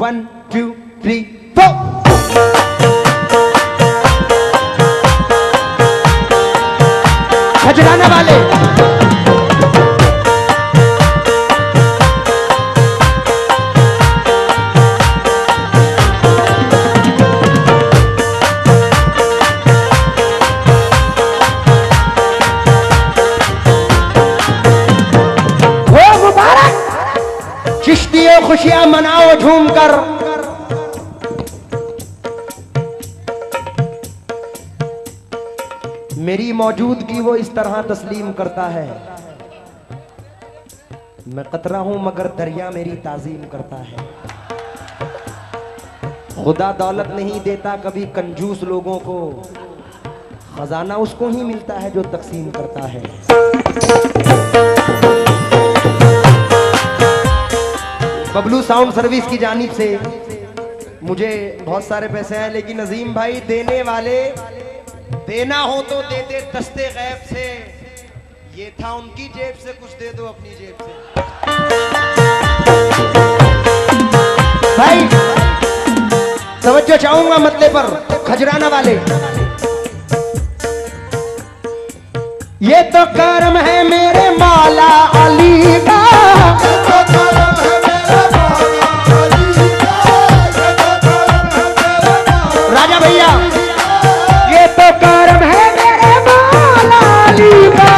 1 2 3 4। खजराना वाले चिश्तियों खुशियां मनाओ झूमकर। मेरी मौजूदगी वो इस तरह तस्लीम करता है, मैं कतरा हूं मगर दरिया मेरी ताजीम करता है। खुदा दौलत नहीं देता कभी कंजूस लोगों को, खजाना उसको ही मिलता है जो तकसीम करता है। बबलू साउंड सर्विस की जानिब से मुझे बहुत सारे पैसे हैं, लेकिन नजीम भाई देने वाले देना हो तो देते दस्ते गैब से, ये था उनकी जेब से, कुछ दे दो अपनी जेब से। भाई तवज्जो चाहूंगा मतले पर, खजराना वाले ये तो करम है मेरे मौला अली का, राजा भैया ये तो करम है मेरे मौला अली का,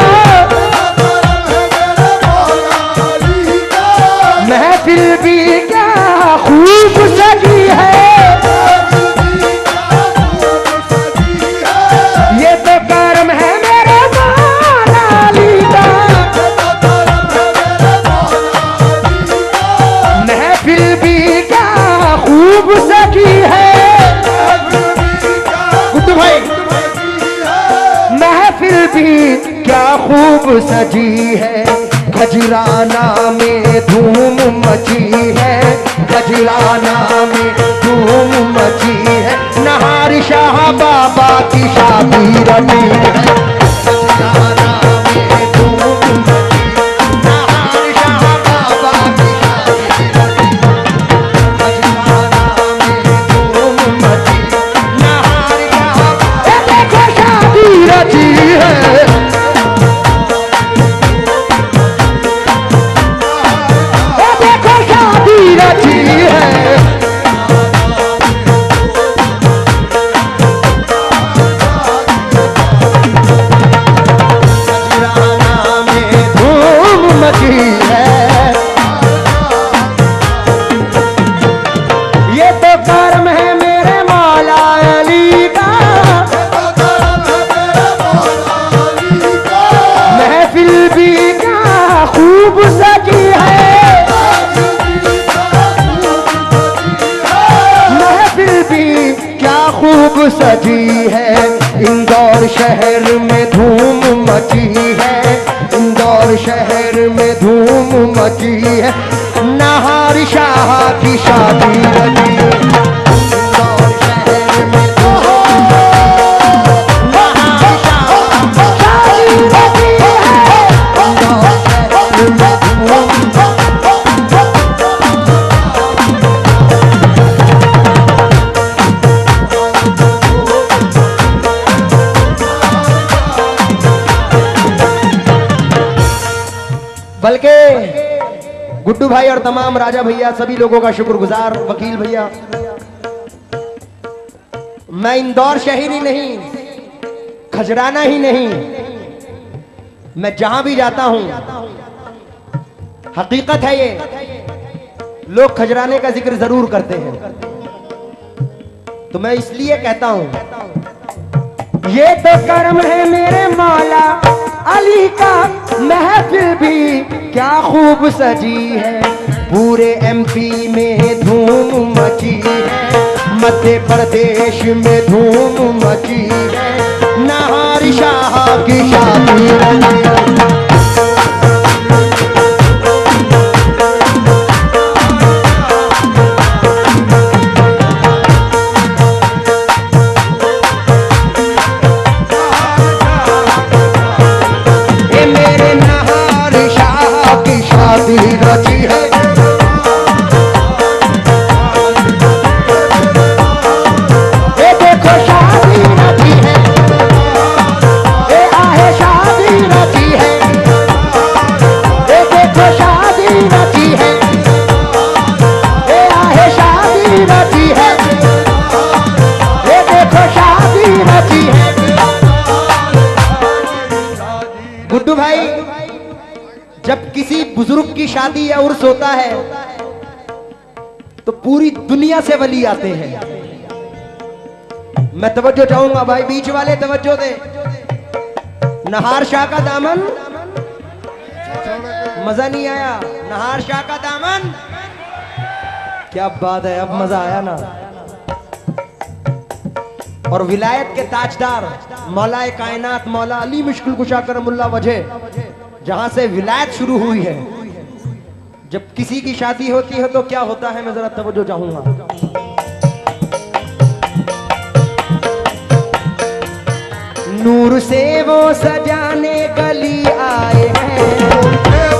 महफिल भी क्या खूब सजी है, ये तो करम है मेरे मौला अली का, महफिल भी क्या खूब सजी है। गुड्डू भाई महफिल भी क्या खूब सजी है, खजराना में धूम मची है, खजराना में धूम मची है, नहार शाह बाबा की शादी रची है, खजराना में धूम मची, नहार शाह बाबा की शादी रची, खजराना में धूम मची, नहार शाह शादी रची है। सजी है इंदौर शहर में धूम मची है, इंदौर शहर में धूम मची है, नहार शाह की शादी रची है, इंदौर शहर में धूम, नहार शाह की शादी रची है, इंदौर शहर में धूम। बल्कि गुड्डू भाई और तमाम राजा भैया सभी लोगों का शुक्रगुजार, वकील भैया, मैं इंदौर शहर ही नहीं, खजराना ही नहीं, मैं जहां भी जाता हूं, हकीकत है ये, लोग खजराने का जिक्र जरूर करते हैं, तो मैं इसलिए कहता हूं ये तो कर्म है मेरे मौला अली का, महफिल भी क्या खूब सजी है, पूरे एमपी में धूम मची है, मध्य प्रदेश में धूम मची है, नहार शाह की शादी रची है। बुजुर्ग की शादी या उर्स होता है तो पूरी दुनिया से वली आते हैं। मैं तवज्जो चाहूंगा भाई, बीच वाले तवज्जो दे। नहार शाह का दामन, मजा नहीं आया? नहार शाह का दामन, क्या बात है, अब मजा आया ना। और विलायत के ताजदार मौलाए कायनात मौला अली मुश्किल कुशा करमुल्लाह वजह, जहां से विलायत शुरू हुई है, जब किसी की शादी होती है तो क्या होता है, मैं जरा तवज्जो चाहूंगा। नूर से वो सजाने गली आए हैं,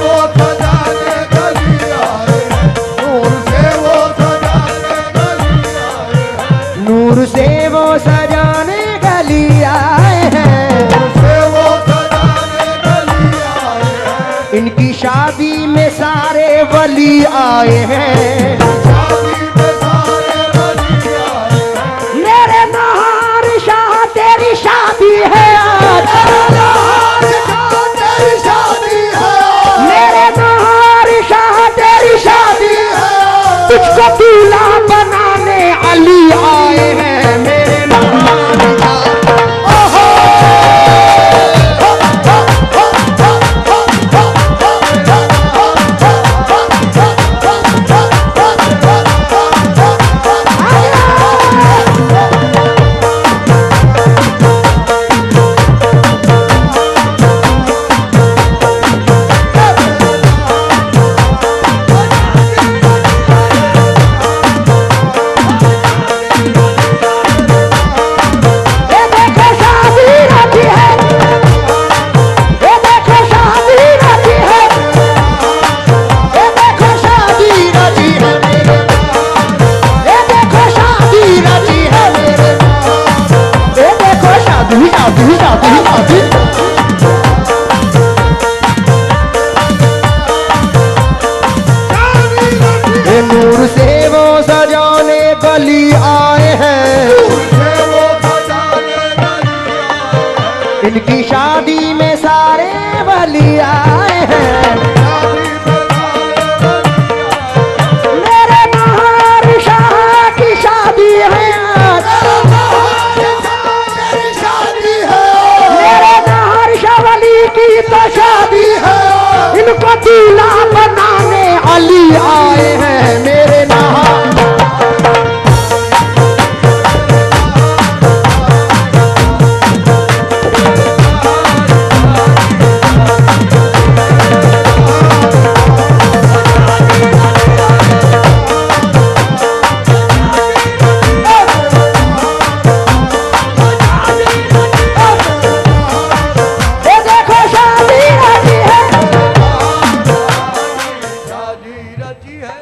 वो सजाने गली आए हैं, नूर से वो सजाने गली आए हैं, नूर से वो सजाने गली आए हैं, नूर से वो सजाने गली आए हैं, इनकी शादी में सारे वली आए हैं, शादी में सारे वली आए हैं, मेरे नहार शाह तेरी शादी है आज, नहार शाह तेरी शादी है, मेरे नहार शाह तेरी शादी है, तुझको दूल्हा बनाने अली आए हैं, मेरे नहार शाह। ओहो नूर से वो सजाने गली आए हैं, नूर से वो सजाने गली आए हैं, इनकी शादी में सारे वली आए हैं, शादी में सारे वली आए हैं, मेरे नहार शाह की शादी है आज, तेरी शादी है, मेरे नहार शाह वली की तो शादी है, इनको दूल्हा बनाने अली आए हैं, मेरे नहार। ये देखो शादी रची है, शादी रची है,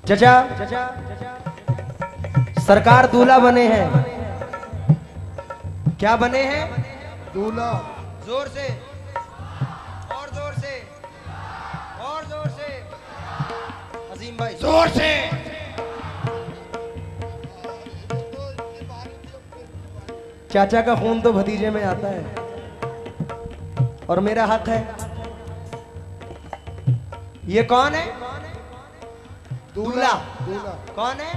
चचा सरकार दूल्हा बने हैं, क्या बने हैं? दूल्हा जोर से और जोर से और जोर से, अजीम भाई जोर से। चाचा का खून तो भतीजे में आता है और मेरा हक है। ये कौन है? दूल्हा। दूल्हा कौन है?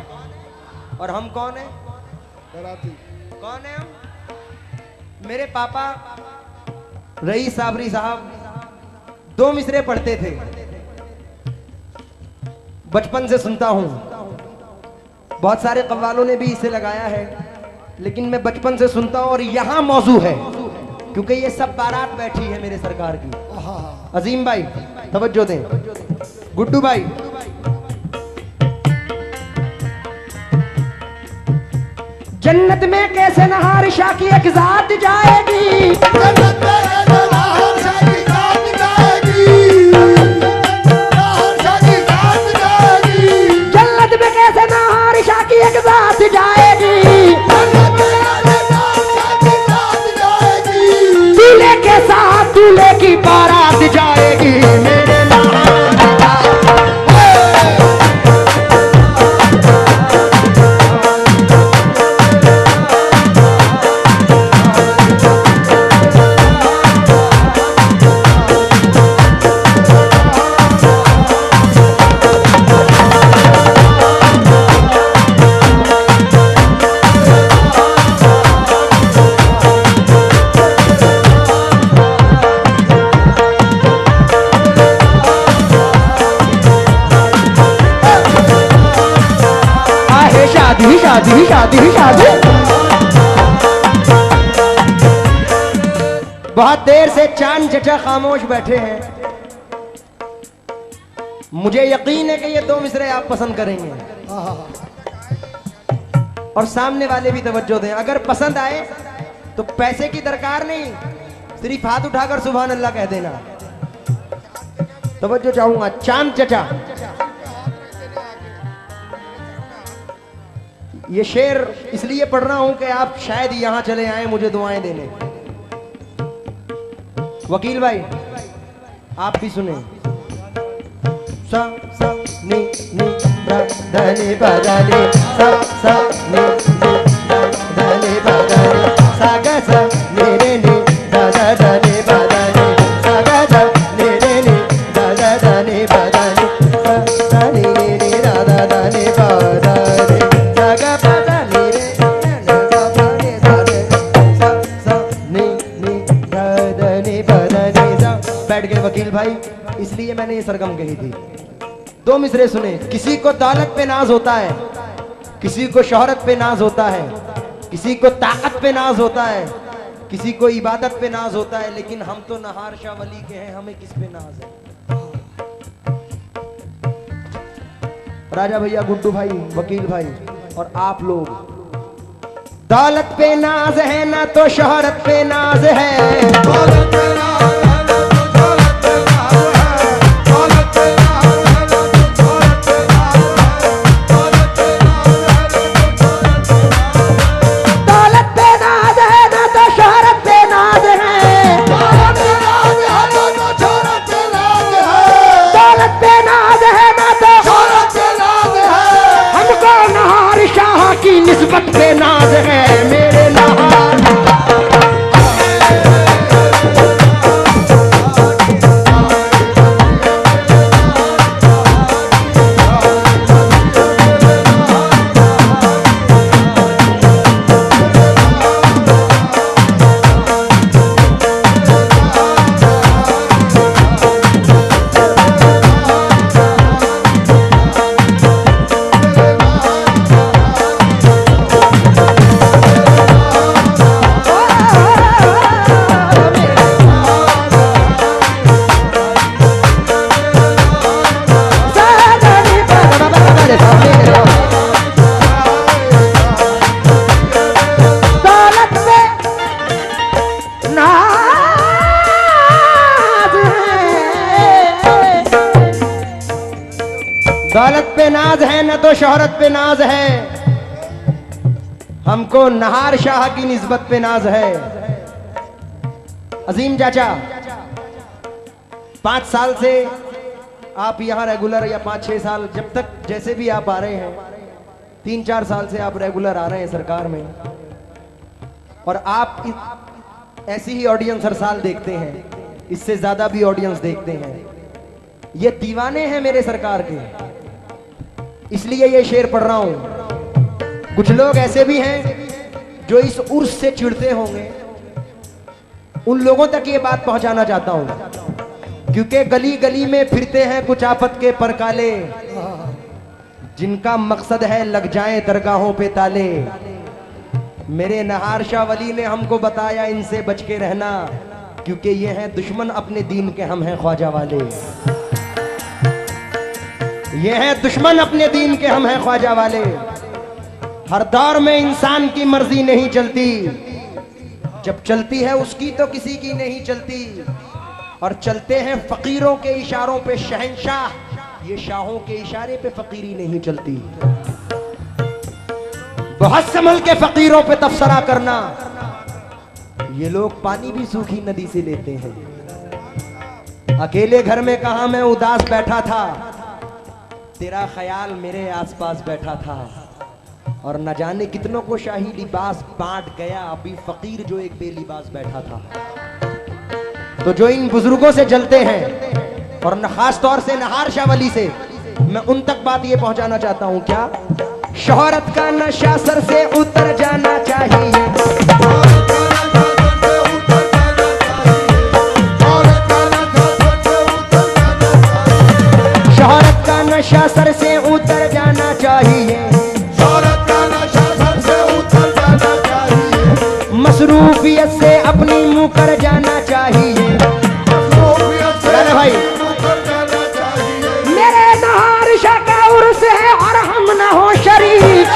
और हम कौन है? बराती, कौन है हम? मेरे पापा रईस साबरी साहब 2 मिसरे पढ़ते थे, बचपन से सुनता हूं, बहुत सारे कव्वालों ने भी इसे लगाया है, लेकिन मैं बचपन से सुनता हूं और यहां मौजू है क्योंकि ये सब बारात बैठी है मेरे सरकार की। अजीम भाई तवज्जो दें, गुड्डू भाई जन्नत में कैसे नहार शाह की एक जात जाएगी, जन्नत में ऐसे नहार शाह की जात जाएगी, नहार शाह की जात जाएगी, जन्नत में कैसे नहार शाह की एक जात जाएगी, जन्नत में ऐसे नहार शाह की जात जाएगी, दूल्हे के साथ दूल्हे की बारात जाएगी, मेरे नहार शादी शादी शादी। बहुत देर से चांद चचा खामोश बैठे हैं। मुझे यकीन है कि ये दो मिसरे आप पसंद करेंगे और सामने वाले भी तवज्जो दें। अगर पसंद आए तो पैसे की दरकार नहीं, सिर्फ हाथ उठाकर सुभान अल्लाह कह देना। तवज्जो चाहूंगा। चांद चचा, ये शेर इसलिए पढ़ रहा हूं कि आप शायद यहां चले आए मुझे दुआएं देने। वकील भाई आप भी सुने। सा सा नी नी रा धा नी पा धा नी सा सा नी नी रा धा नी पा धा नी सा गा सा नी रे नी धा धा धा नी पा धा नी सा गा सा नी रे नी धा धा धा नी पा धा नी सा सा नी नी रा धा धा नी पा धा नी सा गा पा धा नी रे धा धा नी धा नी सा सा नी नी रा धा नी पा धा नी सा। बैठ गए वकील भाई, इसलिए मैंने ये सरगम कही थी। दो मिसरे सुने। किसी को दौलत पे नाज होता है, किसी को शोहरत पे नाज होता है, किसी को ताकत पे नाज होता है, किसी को इबादत पे नाज होता है, लेकिन हम तो नहार शाह वली के हैं, हमें किस पे नाज है? राजा भैया, गुड्डू भाई, वकील भाई और आप लोग, दौलत पे नाज है ना तो शोहरत पे नाज है। दौलत पे नाज है ना तो दौलत पे नाज है, दौलत पे नाज है ना तो दौलत पे नाज है, दौलत पे नाज है ना तो दौलत पे नाज है ना तो शोहरत पे नाज है। दौलत पे नाज है ना तो शोहरत पे नाज है, दौलत पे नाज है ना तो शोहरत पे नाज है। हमको नहार शाह की निस्बत पे नाज है। मेरे नहार दौलत पे नाज है न तो शोहरत पे नाज है, हमको नहार शाह की निस्बत पे नाज है। अजीम चाचा, 5 साल से आप यहाँ रेगुलर, या 5-6 साल, जब तक जैसे भी आप आ रहे हैं, 3-4 साल से आप रेगुलर आ रहे हैं सरकार में, और आप ऐसी ही ऑडियंस हर साल देखते हैं, इससे ज्यादा भी ऑडियंस देखते हैं। ये दीवाने हैं मेरे सरकार के, इसलिए ये शेर पढ़ रहा हूं। कुछ लोग ऐसे भी हैं जो इस उर्स से चिढ़ते होंगे, उन लोगों तक ये बात पहुंचाना चाहता हूं, क्योंकि गली गली में फिरते हैं कुछ आफत के परकाले, जिनका मकसद है लग जाएं दरगाहों पे ताले। मेरे नहार शाह वली ने हमको बताया इनसे बच के रहना, क्योंकि ये हैं दुश्मन अपने दीन के, हम हैं ख्वाजा वाले। ये हैं दुश्मन अपने दीन के, हम हैं ख्वाजा वाले। हर दौर में इंसान की मर्जी नहीं चलती, जब चलती है उसकी तो किसी की नहीं चलती। और चलते हैं फकीरों के इशारों पे शहंशाह, ये शाहों के इशारे पे फकीरी नहीं चलती। बहुत संभल के फकीरों पे तबसरा करना, ये लोग पानी भी सूखी नदी से लेते हैं। अकेले घर में कहा मैं उदास बैठा था, तेरा ख्याल मेरे आसपास बैठा था, और न जाने कितनों को शाही लिबास बांट गया अभी फकीर जो एक बेलिबास बैठा था। तो जो इन बुजुर्गों से जलते हैं, और खास तौर से नहार शाह वली से, मैं उन तक बात ये पहुंचाना चाहता हूं, क्या शोहरत का नशा सर से उतर जाना चाहिए। शोहरत का नशा सर से उतर जाना चाहिए। शोहरत का नशा मसरूफियत से अपनी मुंह कर जाना चाहिए। राजा भाई मेरे नहार शाह का उर्स है और हम ना हो शरीक।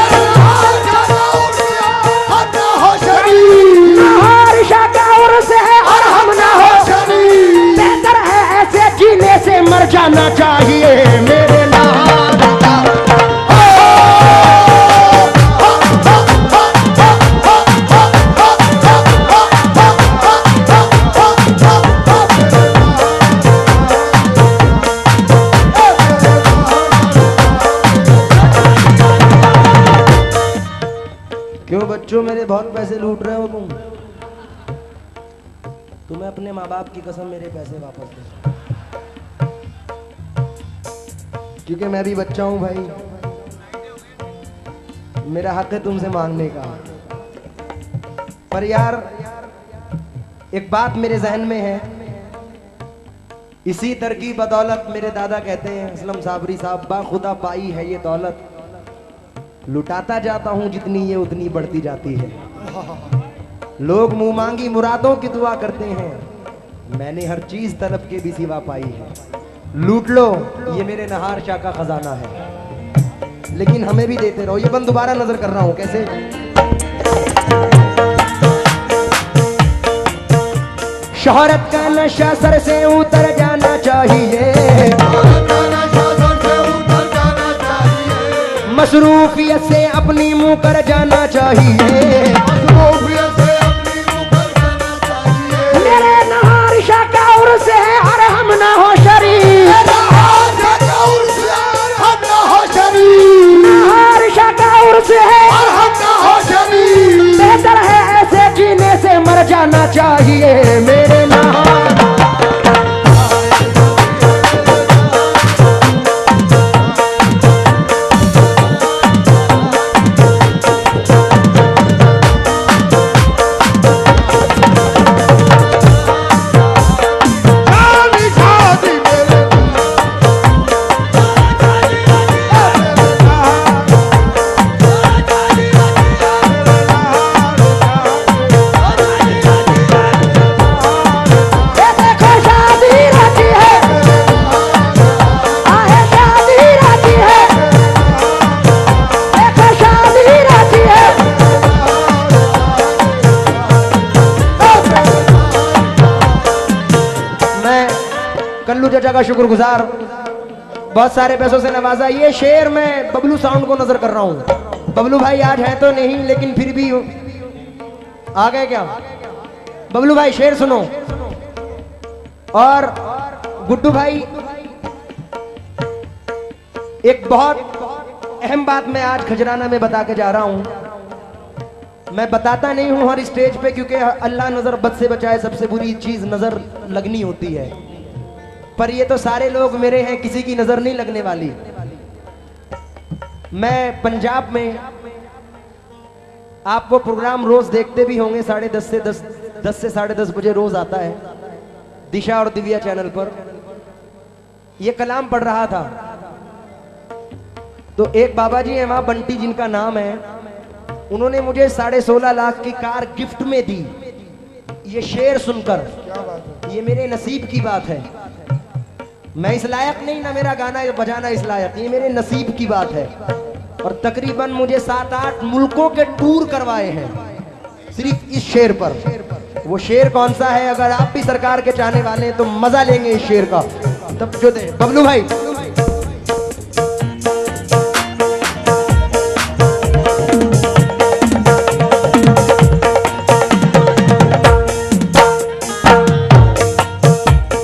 नहार शाह का उर्स है और हम ना हो शरीक। बेहतर है ऐसे जीने से मर जाना चाहिए मेरे नहार का। क्यों बच्चों मेरे बहुत पैसे लूट रहे हो तुम? तुम्हें अपने माँ बाप की कसम मेरे पैसे वापस दो, क्योंकि मैं भी बच्चा हूं भाई, मेरा हक है तुमसे मांगने का। पर यार एक बात मेरे जहन में है, इसी तर की बदौलत मेरे दादा कहते हैं असलम साबरी साहब, बाखुदा पाई है ये दौलत, लुटाता जाता हूं जितनी ये उतनी बढ़ती जाती है। लोग मुंह मांगी मुरादों की दुआ करते हैं, मैंने हर चीज तलब के भी सिवा पाई है। लूट लो ये मेरे नहार शाह का खजाना है, लेकिन हमें भी देते रहो। ये बंद दोबारा नजर कर रहा हूं कैसे। शोहरत का नशा सर से उतर जाना चाहिए, मसरूफियत से अपनी मुंह कर जाना चाहिए। मेरे नहार शाह का उर्स है और हम ना हो शरीक। नहार शाह का उर्स है और हम ना हो शरीक। बेहतर है ऐसे जीने से मर जाना चाहिए मेरे नहार। कल्लू चाचा का शुक्रगुजार, बहुत सारे पैसों से नवाजा। ये शेर मैं बबलू साउंड को नजर कर रहा हूँ। बबलू भाई आज है तो नहीं, लेकिन फिर भी आ गए क्या? बबलू भाई शेर सुनो। और गुड्डू भाई एक बहुत अहम बात मैं आज खजराना में बता के जा रहा हूं। मैं बताता नहीं हूं हर स्टेज पे, क्योंकि अल्लाह नजर बद से बचाए, सबसे बुरी चीज नजर लगनी होती है। पर ये तो सारे लोग मेरे हैं, किसी की नजर नहीं लगने वाली। मैं पंजाब में, आप वो प्रोग्राम रोज देखते भी होंगे, 10:30 से 10 से 10:30 बजे रोज आता है दिशा और दिव्या चैनल पर। ये कलाम पढ़ रहा था तो एक बाबा जी हैं वहां, बंटी जिनका नाम है, उन्होंने मुझे 16.5 लाख की कार गिफ्ट में दी। ये शेर सुनकर, ये मेरे नसीब की बात है। मैं इस लायक नहीं, ना मेरा गाना बजाना इस लायक, ये मेरे नसीब की बात है। और तकरीबन मुझे 7-8 मुल्कों के टूर करवाए हैं सिर्फ इस शेर पर। वो शेर कौन सा है? अगर आप भी सरकार के चाहने वाले हैं तो मजा लेंगे इस शेर का। तब जो दे बबलू भाई,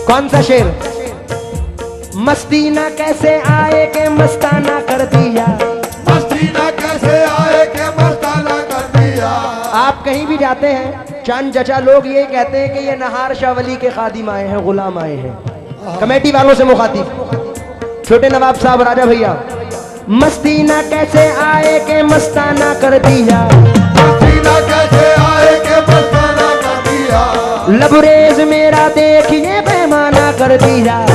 कौन सा शेर? मस्ती ना कैसे आए के मस्ताना कर दिया, मस्ती ना कैसे आए के मस्ताना कर दिया। आप कहीं भी जाते हैं, चांद चचा लोग ये कहते हैं कि ये नहार शाह वली के खादिम आए हैं, गुलाम आए हैं। कमेटी वालों से मुखातिब छोटे नवाब साहब, राजा भैया, मस्ती ना कैसे आए के मस्ताना कर दिया, मस्ती ना कैसे आए के मस्ताना कर दिया। लबरेज मेरा देखिए पैमाना कर दिया,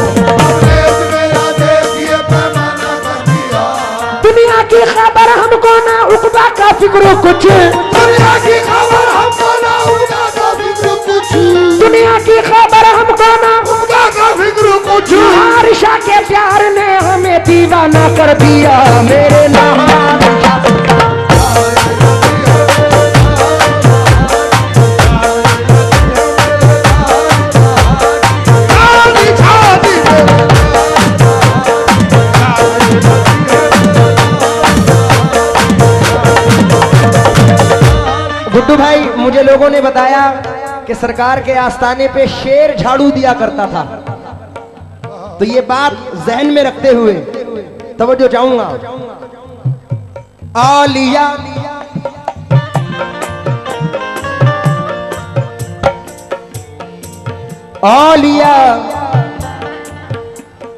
दुनिया की खबर हमको ना उकबा का फिक्र कुछ, दुनिया की खबर हमको ना दुनिया की खबर हमको ना, खुदा का फिक्र कुछ। आरिशा के प्यार ने हमें दीवाना कर दिया मेरे नहार। गुड्डू भाई, मुझे लोगों ने बताया कि सरकार के आस्थाने पे शेर झाड़ू दिया करता था, तो ये बात जहन में रखते हुए तवज्जो चाहूंगा। आलिया आलिया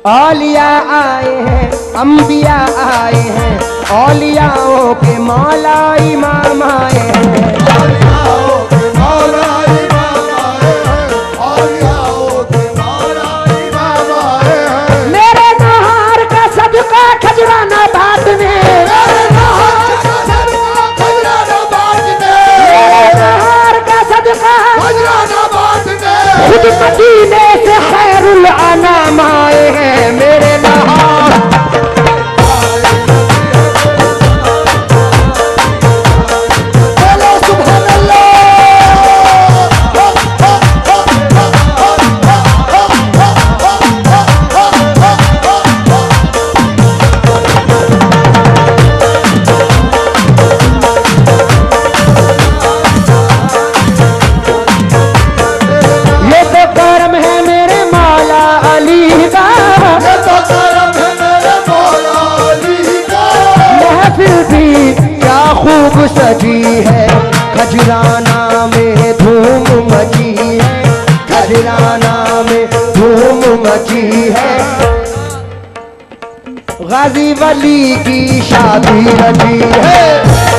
आलिया आए हैं, अंबिया आए हैं, औलियाओं के मौला इमाम आए हैं। औलियाओं के मौला इमाम आए हैं, औलियाओं के मौला इमाम आए हैं। मेरे नहार का सदका खजराना बांटने, मेरे नहार का सदका खजराना बांटने, मेरे नहार का सदका खजराना बांटने। खुद मदीने से खैरुल अनाम आए हैं मेरे नहार। बोलो सुभान अल्लाह। ये तो करम है मेरे मौला अली का, ये तो करम है मेरे मौला अली का। महफिल भी क्या खूब सजी है, खजराना में धूम मची है, खजराना में धूम मची है। गाजी वली की शादी रची है।